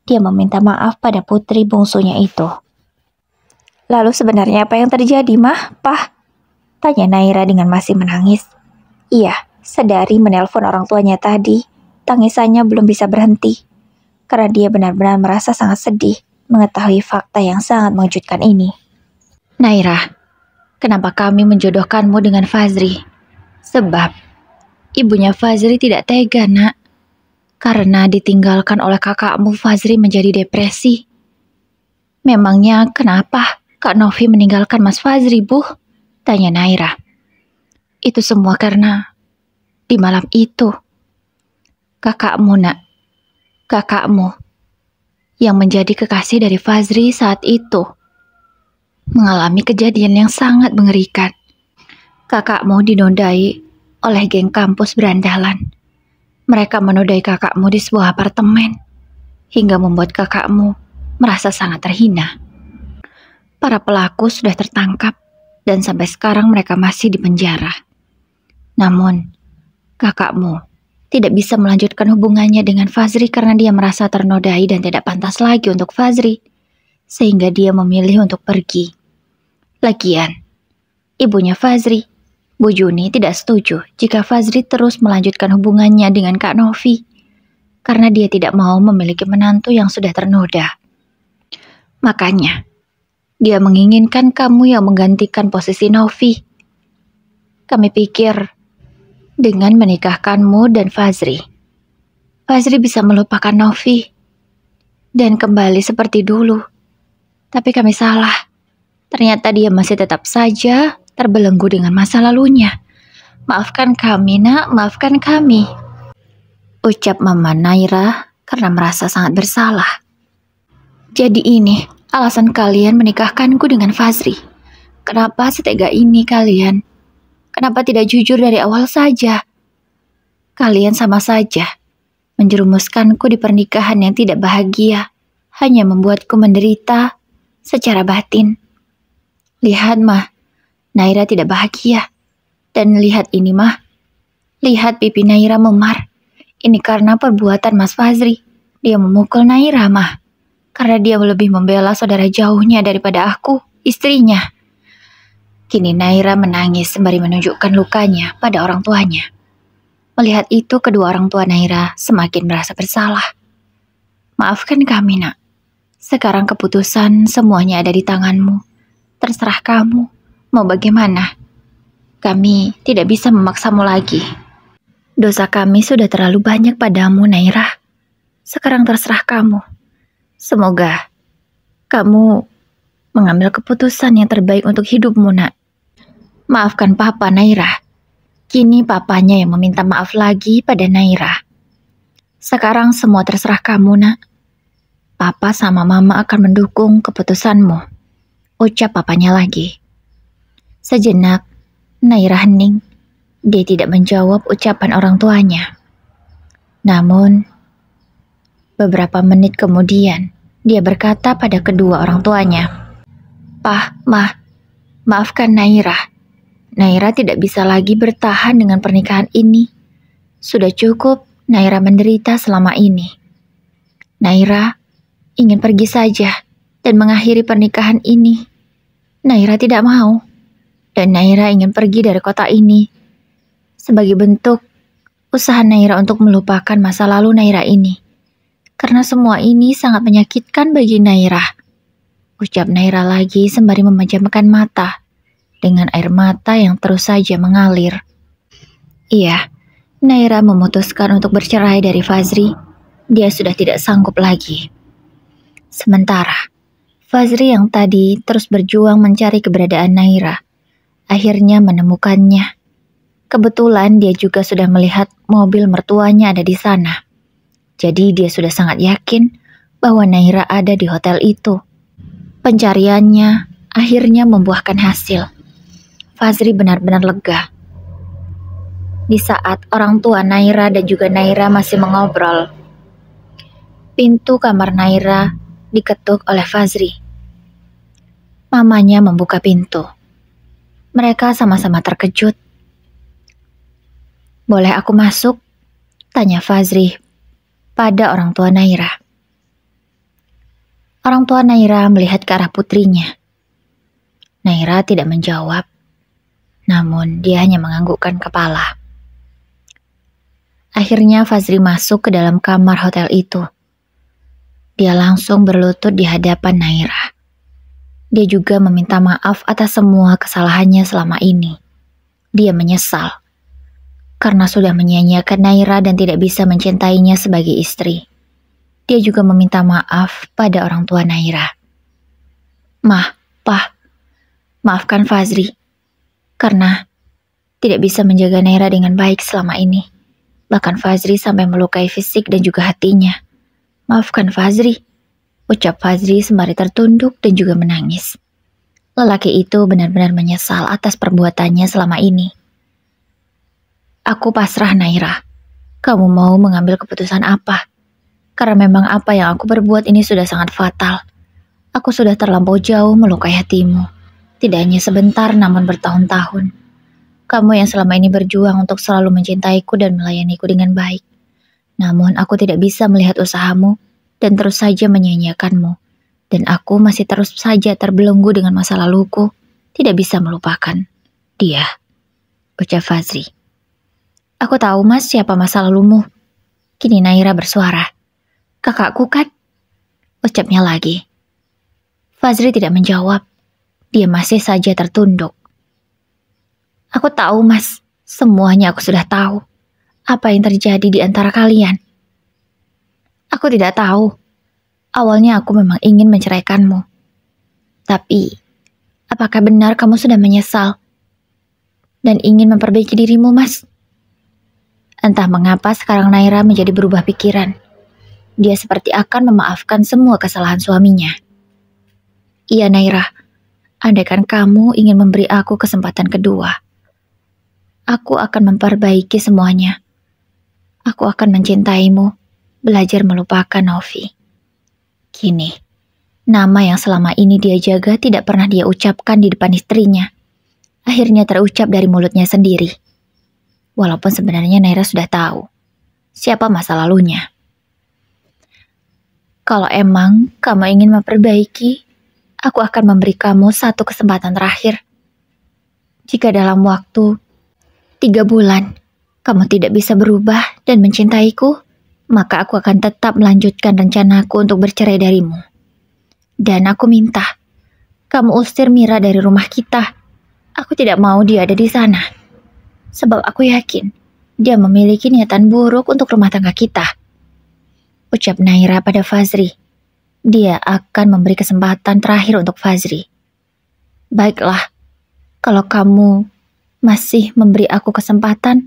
Dia meminta maaf pada putri bungsunya itu. Lalu sebenarnya apa yang terjadi, Mah? Pah? Tanya Naira dengan masih menangis. Iya, sedari menelpon orang tuanya tadi, tangisannya belum bisa berhenti. Karena dia benar-benar merasa sangat sedih mengetahui fakta yang sangat mengejutkan ini. Naira, kenapa kami menjodohkanmu dengan Fazri? Sebab ibunya Fazri tidak tega, nak. Karena ditinggalkan oleh kakakmu, Fazri menjadi depresi. Memangnya kenapa Kak Novi meninggalkan Mas Fazri, Bu? Tanya Naira. Itu semua karena di malam itu, kakakmu, nak. Kakakmu yang menjadi kekasih dari Fazri saat itu mengalami kejadian yang sangat mengerikan. Kakakmu dinodai oleh geng kampus berandalan. Mereka menodai kakakmu di sebuah apartemen, hingga membuat kakakmu merasa sangat terhina. Para pelaku sudah tertangkap, dan sampai sekarang mereka masih di penjara. Namun, kakakmu tidak bisa melanjutkan hubungannya dengan Fazri karena dia merasa ternodai dan tidak pantas lagi untuk Fazri, sehingga dia memilih untuk pergi. Lagian, ibunya Fazri, Bu Juni, tidak setuju jika Fazri terus melanjutkan hubungannya dengan Kak Novi, karena dia tidak mau memiliki menantu yang sudah ternoda. Makanya, dia menginginkan kamu yang menggantikan posisi Novi. Kami pikir, dengan menikahkanmu dan Fazri, Fazri bisa melupakan Novi dan kembali seperti dulu. Tapi kami salah. Ternyata dia masih tetap saja terbelenggu dengan masa lalunya. Maafkan kami, nak, maafkan kami, ucap Mama Naira karena merasa sangat bersalah. Jadi ini alasan kalian menikahkanku dengan Fazri. Kenapa setega ini kalian? Kenapa tidak jujur dari awal saja? Kalian sama saja menjerumuskanku di pernikahan yang tidak bahagia, hanya membuatku menderita secara batin. Lihat, Mah, Naira tidak bahagia. Dan lihat ini, Mah. Lihat pipi Naira memar. Ini karena perbuatan Mas Fazri. Dia memukul Naira, Mah. Karena dia lebih membela saudara jauhnya daripada aku, istrinya. Kini Naira menangis sembari menunjukkan lukanya pada orang tuanya. Melihat itu, kedua orang tua Naira semakin merasa bersalah. Maafkan kami, nak. Sekarang keputusan semuanya ada di tanganmu. Terserah kamu, mau bagaimana. Kami tidak bisa memaksamu lagi. Dosa kami sudah terlalu banyak padamu, Naira. Sekarang terserah kamu. Semoga kamu mengambil keputusan yang terbaik untuk hidupmu, nak. Maafkan Papa, Naira. Kini papanya yang meminta maaf lagi pada Naira. Sekarang semua terserah kamu, nak. Papa sama Mama akan mendukung keputusanmu, ucap papanya lagi. Sejenak, Naira hening. Dia tidak menjawab ucapan orang tuanya. Namun, beberapa menit kemudian, dia berkata pada kedua orang tuanya, Pah, Mah, maafkan Naira. Naira tidak bisa lagi bertahan dengan pernikahan ini. Sudah cukup Naira menderita selama ini. Naira ingin pergi saja dan mengakhiri pernikahan ini. Naira tidak mau, dan Naira ingin pergi dari kota ini. Sebagai bentuk usaha Naira untuk melupakan masa lalu Naira ini. Karena semua ini sangat menyakitkan bagi Naira, ucap Naira lagi sembari memejamkan mata. dengan air mata yang terus saja mengalir. Iya, Naira memutuskan untuk bercerai dari Fazri. Dia sudah tidak sanggup lagi. Sementara, Fazri yang tadi terus berjuang mencari keberadaan Naira, akhirnya menemukannya. Kebetulan dia juga sudah melihat mobil mertuanya ada di sana. Jadi dia sudah sangat yakin bahwa Naira ada di hotel itu. Pencariannya akhirnya membuahkan hasil. Fazri benar-benar lega. Di saat orang tua Naira dan juga Naira masih mengobrol, pintu kamar Naira diketuk oleh Fazri. Mamanya membuka pintu. Mereka sama-sama terkejut. "Boleh aku masuk?" tanya Fazri pada orang tua Naira. Orang tua Naira melihat ke arah putrinya. Naira tidak menjawab, namun dia hanya menganggukkan kepala. Akhirnya Fazri masuk ke dalam kamar hotel itu. Dia langsung berlutut di hadapan Naira. Dia juga meminta maaf atas semua kesalahannya selama ini. Dia menyesal karena sudah menyia-nyiakan Naira dan tidak bisa mencintainya sebagai istri. Dia juga meminta maaf pada orang tua Naira. "Mah, Pah, maafkan Fazri karena tidak bisa menjaga Naira dengan baik selama ini. Bahkan Fazri sampai melukai fisik dan juga hatinya. Maafkan Fazri," ucap Fazri sembari tertunduk dan juga menangis. Lelaki itu benar-benar menyesal atas perbuatannya selama ini. "Aku pasrah, Naira. Kamu mau mengambil keputusan apa? Karena memang apa yang aku berbuat ini sudah sangat fatal. Aku sudah terlampau jauh melukai hatimu. Tidak hanya sebentar namun bertahun-tahun. Kamu yang selama ini berjuang untuk selalu mencintaiku dan melayaniku dengan baik. Namun aku tidak bisa melihat usahamu dan terus saja menyia-nyiakanmu. Dan aku masih terus saja terbelenggu dengan masa laluku. Tidak bisa melupakan dia," ucap Fazri. "Aku tahu Mas siapa masa lalumu." Kini Naira bersuara. "Kakakku kan?" ucapnya lagi. Fazri tidak menjawab. Dia masih saja tertunduk. "Aku tahu Mas, semuanya aku sudah tahu. Apa yang terjadi di antara kalian? Aku tidak tahu. Awalnya aku memang ingin menceraikanmu. Tapi, apakah benar kamu sudah menyesal dan ingin memperbaiki dirimu, Mas?" Entah mengapa sekarang Naira menjadi berubah pikiran. Dia seperti akan memaafkan semua kesalahan suaminya. "Iya Naira, andaikan kamu ingin memberi aku kesempatan kedua, aku akan memperbaiki semuanya. Aku akan mencintaimu, belajar melupakan Novi." Kini, nama yang selama ini dia jaga tidak pernah dia ucapkan di depan istrinya. Akhirnya terucap dari mulutnya sendiri. Walaupun sebenarnya Naira sudah tahu siapa masa lalunya. "Kalau emang kamu ingin memperbaiki, aku akan memberi kamu satu kesempatan terakhir. Jika dalam waktu 3 bulan kamu tidak bisa berubah dan mencintaiku, maka aku akan tetap melanjutkan rencanaku untuk bercerai darimu. Dan aku minta kamu usir Mira dari rumah kita. Aku tidak mau dia ada di sana. Sebab aku yakin dia memiliki niatan buruk untuk rumah tangga kita," ucap Naira pada Fazri. Dia akan memberi kesempatan terakhir untuk Fazri. "Baiklah, kalau kamu masih memberi aku kesempatan,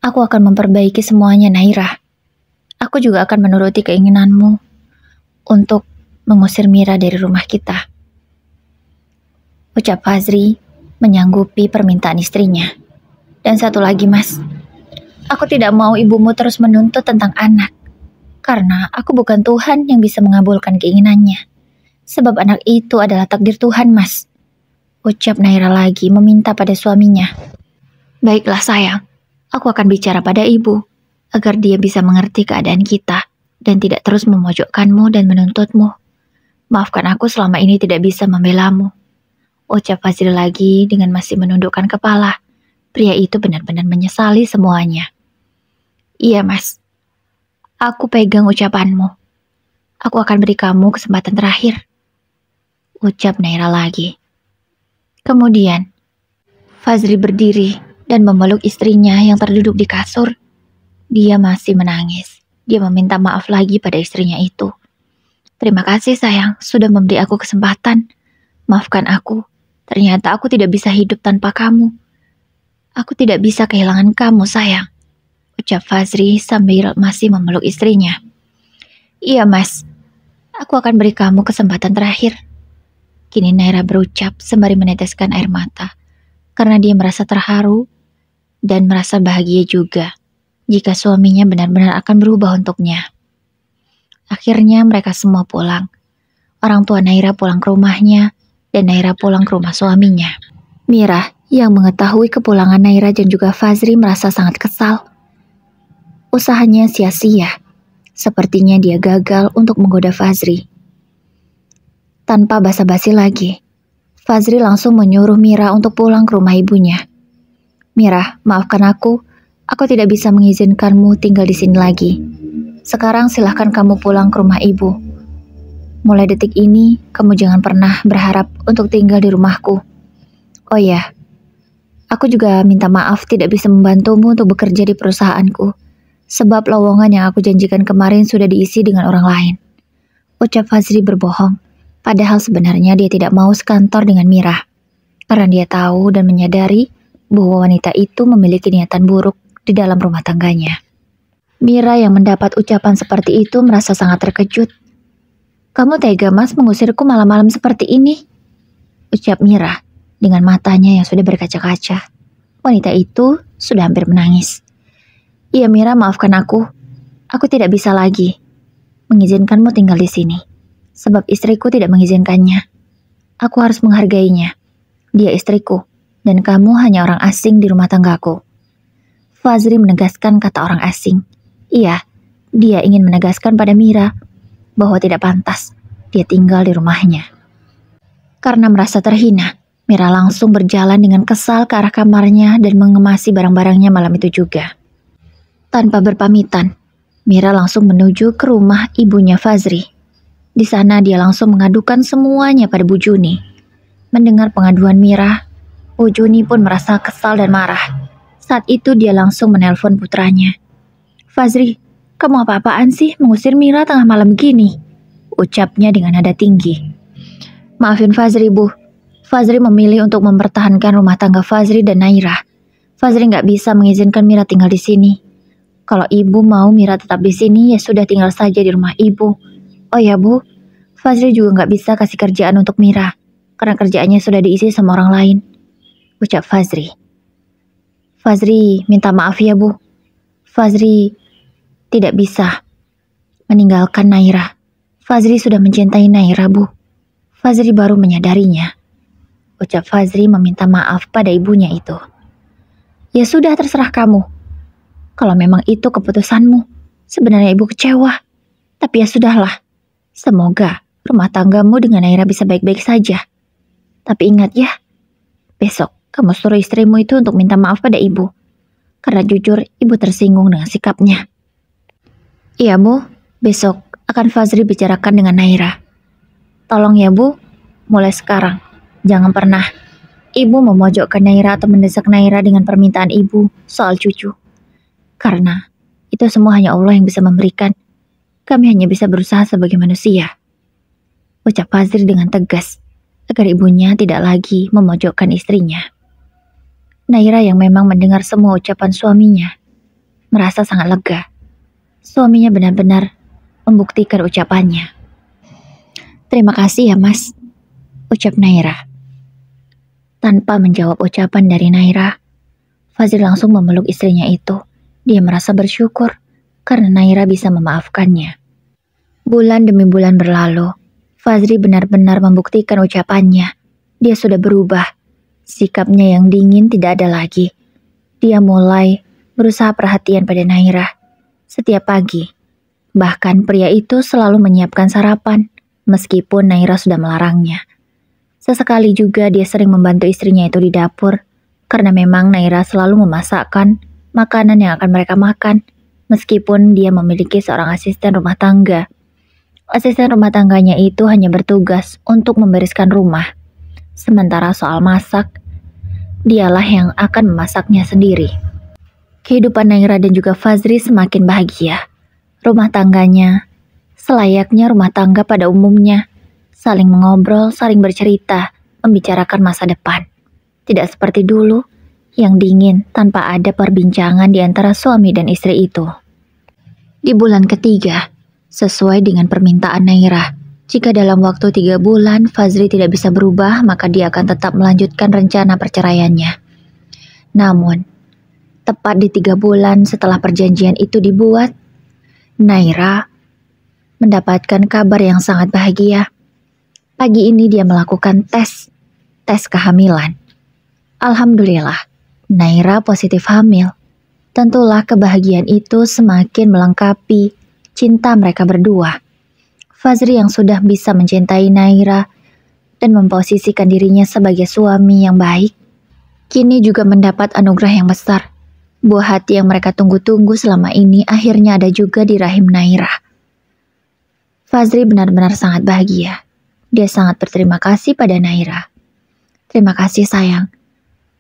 aku akan memperbaiki semuanya Naira. Aku juga akan menuruti keinginanmu untuk mengusir Mira dari rumah kita," ucap Fazri menyanggupi permintaan istrinya. "Dan satu lagi Mas, aku tidak mau ibumu terus menuntut tentang anak. Karena aku bukan Tuhan yang bisa mengabulkan keinginannya. Sebab anak itu adalah takdir Tuhan Mas," ucap Naira lagi meminta pada suaminya. "Baiklah sayang, aku akan bicara pada ibu agar dia bisa mengerti keadaan kita dan tidak terus memojokkanmu dan menuntutmu. Maafkan aku selama ini tidak bisa membelamu," ucap Fazri lagi dengan masih menundukkan kepala. Pria itu benar-benar menyesali semuanya. "Iya Mas, aku pegang ucapanmu. Aku akan beri kamu kesempatan terakhir," ucap Naira lagi. Kemudian, Fazri berdiri dan memeluk istrinya yang terduduk di kasur. Dia masih menangis. Dia meminta maaf lagi pada istrinya itu. Terima kasih sayang, sudah memberi aku kesempatan. Maafkan aku, ternyata aku tidak bisa hidup tanpa kamu. Aku tidak bisa kehilangan kamu sayang, ucap Fazri sambil masih memeluk istrinya. Iya mas, aku akan beri kamu kesempatan terakhir. Kini Naira berucap sembari meneteskan air mata. Karena dia merasa terharu dan merasa bahagia juga jika suaminya benar-benar akan berubah untuknya. Akhirnya mereka semua pulang. Orang tua Naira pulang ke rumahnya dan Naira pulang ke rumah suaminya. Mira yang mengetahui kepulangan Naira dan juga Fazri merasa sangat kesal. Usahanya sia-sia. Sepertinya dia gagal untuk menggoda Fazri. Tanpa basa-basi lagi, Fazri langsung menyuruh Mira untuk pulang ke rumah ibunya. Mira, maafkan aku tidak bisa mengizinkanmu tinggal di sini lagi. Sekarang silahkan kamu pulang ke rumah ibu. Mulai detik ini, kamu jangan pernah berharap untuk tinggal di rumahku. Oh ya, aku juga minta maaf tidak bisa membantumu untuk bekerja di perusahaanku, sebab lowongan yang aku janjikan kemarin sudah diisi dengan orang lain. Ucap Fazri berbohong. Padahal sebenarnya dia tidak mau sekantor dengan Mira. Karena dia tahu dan menyadari bahwa wanita itu memiliki niatan buruk di dalam rumah tangganya. Mira yang mendapat ucapan seperti itu merasa sangat terkejut. Kamu tega mas mengusirku malam-malam seperti ini? Ucap Mira dengan matanya yang sudah berkaca-kaca. Wanita itu sudah hampir menangis. Iya Mira, maafkan aku. Aku tidak bisa lagi mengizinkanmu tinggal di sini. Sebab istriku tidak mengizinkannya. Aku harus menghargainya. Dia istriku, dan kamu hanya orang asing di rumah tanggaku. Fazri menegaskan kata orang asing. Iya, dia ingin menegaskan pada Mira bahwa tidak pantas dia tinggal di rumahnya. Karena merasa terhina, Mira langsung berjalan dengan kesal ke arah kamarnya dan mengemasi barang-barangnya malam itu juga. Tanpa berpamitan, Mira langsung menuju ke rumah ibunya Fazri. Di sana dia langsung mengadukan semuanya pada Bu Juni. Mendengar pengaduan Mira, Bu Juni pun merasa kesal dan marah. Saat itu dia langsung menelpon putranya. Fazri, kamu apa-apaan sih mengusir Mira tengah malam gini? Ucapnya dengan nada tinggi. Maafin Fazri Bu, Fazri memilih untuk mempertahankan rumah tangga Fazri dan Naira. Fazri nggak bisa mengizinkan Mira tinggal di sini. Kalau ibu mau Mira tetap di sini, ya sudah tinggal saja di rumah ibu. Oh ya Bu, Fazri juga nggak bisa kasih kerjaan untuk Mira, karena kerjaannya sudah diisi sama orang lain. Ucap Fazri. Fazri minta maaf ya Bu. Fazri tidak bisa meninggalkan Naira. Fazri sudah mencintai Naira Bu. Fazri baru menyadarinya. Ucap Fazri meminta maaf pada ibunya itu. Ya sudah terserah kamu. Kalau memang itu keputusanmu, sebenarnya ibu kecewa. Tapi ya sudahlah. Semoga rumah tanggamu dengan Naira bisa baik-baik saja. Tapi ingat ya, besok kamu suruh istrimu itu untuk minta maaf pada ibu. Karena jujur, ibu tersinggung dengan sikapnya. Iya Bu, besok akan Fazri bicarakan dengan Naira. Tolong ya Bu, mulai sekarang, jangan pernah ibu memojokkan Naira atau mendesak Naira dengan permintaan ibu soal cucu. Karena itu semua hanya Allah yang bisa memberikan. Kami hanya bisa berusaha sebagai manusia. Ucap Fazri dengan tegas, agar ibunya tidak lagi memojokkan istrinya. Naira yang memang mendengar semua ucapan suaminya, merasa sangat lega. Suaminya benar-benar membuktikan ucapannya. Terima kasih ya Mas, ucap Naira. Tanpa menjawab ucapan dari Naira, Fazri langsung memeluk istrinya itu. Dia merasa bersyukur karena Naira bisa memaafkannya. Bulan demi bulan berlalu, Fazri benar-benar membuktikan ucapannya. Dia sudah berubah. Sikapnya yang dingin tidak ada lagi. Dia mulai berusaha perhatian pada Naira setiap pagi. Bahkan pria itu selalu menyiapkan sarapan, meskipun Naira sudah melarangnya. Sesekali juga dia sering membantu istrinya itu di dapur, karena memang Naira selalu memasakkan makanan yang akan mereka makan, meskipun dia memiliki seorang asisten rumah tangga. Asisten rumah tangganya itu hanya bertugas untuk membereskan rumah. Sementara soal masak, dialah yang akan memasaknya sendiri. Kehidupan Naira dan juga Fazri semakin bahagia. Rumah tangganya selayaknya rumah tangga pada umumnya, saling mengobrol, saling bercerita, membicarakan masa depan. Tidak seperti dulu, yang dingin tanpa ada perbincangan di antara suami dan istri itu. Di bulan ketiga, sesuai dengan permintaan Naira, jika dalam waktu 3 bulan Fazri tidak bisa berubah, maka dia akan tetap melanjutkan rencana perceraiannya. Namun, tepat di 3 bulan setelah perjanjian itu dibuat, Naira mendapatkan kabar yang sangat bahagia. Pagi ini dia melakukan tes kehamilan. Alhamdulillah, Naira positif hamil. Tentulah kebahagiaan itu semakin melengkapi cinta mereka berdua. Fazri yang sudah bisa mencintai Naira dan memposisikan dirinya sebagai suami yang baik, kini juga mendapat anugerah yang besar. Buah hati yang mereka tunggu-tunggu selama ini akhirnya ada juga di rahim Naira. Fazri benar-benar sangat bahagia. Dia sangat berterima kasih pada Naira. Terima kasih sayang,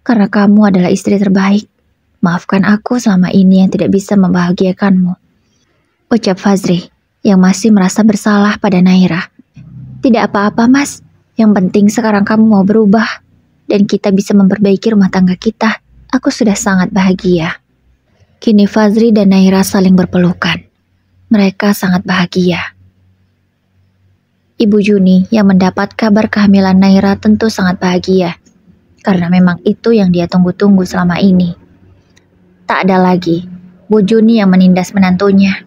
karena kamu adalah istri terbaik. Maafkan aku selama ini yang tidak bisa membahagiakanmu. Ucap Fazri yang masih merasa bersalah pada Naira. Tidak apa-apa mas, yang penting sekarang kamu mau berubah dan kita bisa memperbaiki rumah tangga kita. Aku sudah sangat bahagia. Kini Fazri dan Naira saling berpelukan. Mereka sangat bahagia. Ibu Juni yang mendapat kabar kehamilan Naira tentu sangat bahagia, karena memang itu yang dia tunggu-tunggu selama ini. Tak ada lagi Bu Juni yang menindas menantunya.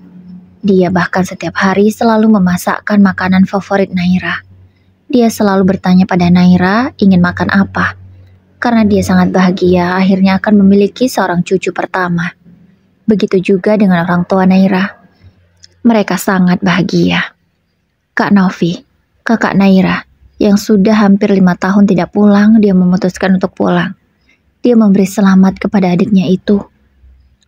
Dia bahkan setiap hari selalu memasakkan makanan favorit Naira. Dia selalu bertanya pada Naira ingin makan apa, karena dia sangat bahagia akhirnya akan memiliki seorang cucu pertama. Begitu juga dengan orang tua Naira. Mereka sangat bahagia. Kak Novi, kakak Naira, yang sudah hampir 5 tahun tidak pulang, dia memutuskan untuk pulang. Dia memberi selamat kepada adiknya itu.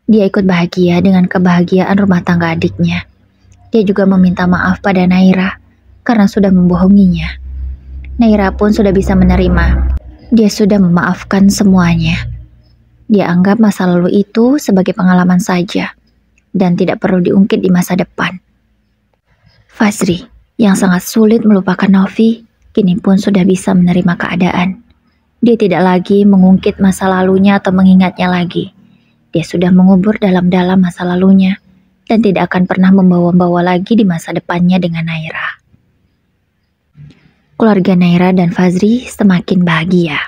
Dia ikut bahagia dengan kebahagiaan rumah tangga adiknya. Dia juga meminta maaf pada Naira karena sudah membohonginya. Naira pun sudah bisa menerima. Dia sudah memaafkan semuanya. Dia anggap masa lalu itu sebagai pengalaman saja dan tidak perlu diungkit di masa depan. Fazri yang sangat sulit melupakan Novi, kini pun sudah bisa menerima keadaan. Dia tidak lagi mengungkit masa lalunya atau mengingatnya lagi. Dia sudah mengubur dalam-dalam masa lalunya dan tidak akan pernah membawa-bawa lagi di masa depannya dengan Naira. Keluarga Naira dan Fazri semakin bahagia.